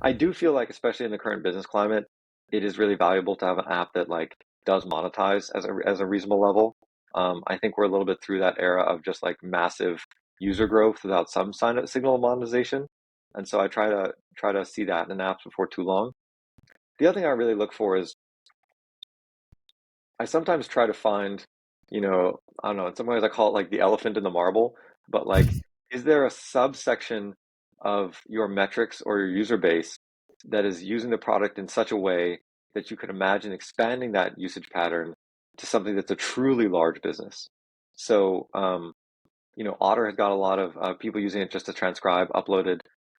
I do feel like, especially in the current business climate, it is really valuable to have an app that like does monetize as a reasonable level. I think we're a little bit through that era of just like massive user growth without some signal of monetization, and so I try to see that in apps before too long. The other thing I really look for is I sometimes try to find, I don't know, in some ways I call it like the elephant in the marble, but like, is there a subsection of your metrics or your user base that is using the product in such a way that you could imagine expanding that usage pattern to something that's a truly large business? So, Otter has got a lot of people using it just to transcribe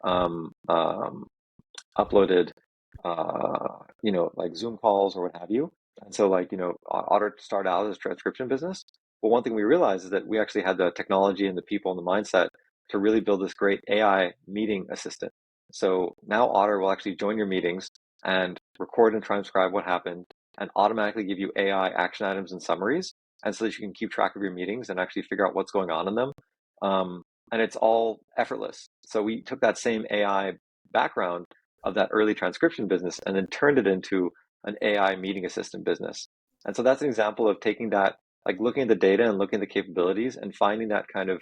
um, um, uploaded, like Zoom calls or what have you. And so, like, Otter started out as a transcription business. But one thing we realized is that we actually had the technology and the people and the mindset to really build this great AI meeting assistant. So now Otter will actually join your meetings and record and transcribe what happened and automatically give you AI action items and summaries. And so that you can keep track of your meetings and actually figure out what's going on in them. And it's all effortless. So we took that same AI background of that early transcription business and then turned it into an AI meeting assistant business. And so that's an example of taking that, like looking at the data and looking at the capabilities and finding that kind of,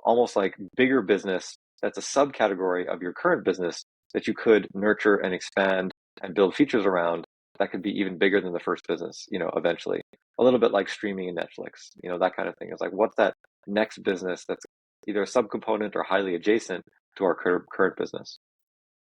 almost like bigger business that's a subcategory of your current business that you could nurture and expand and build features around that could be even bigger than the first business, eventually. A little bit like streaming and Netflix, that kind of thing. Is like, what's that next business that's either a subcomponent or highly adjacent to our current business?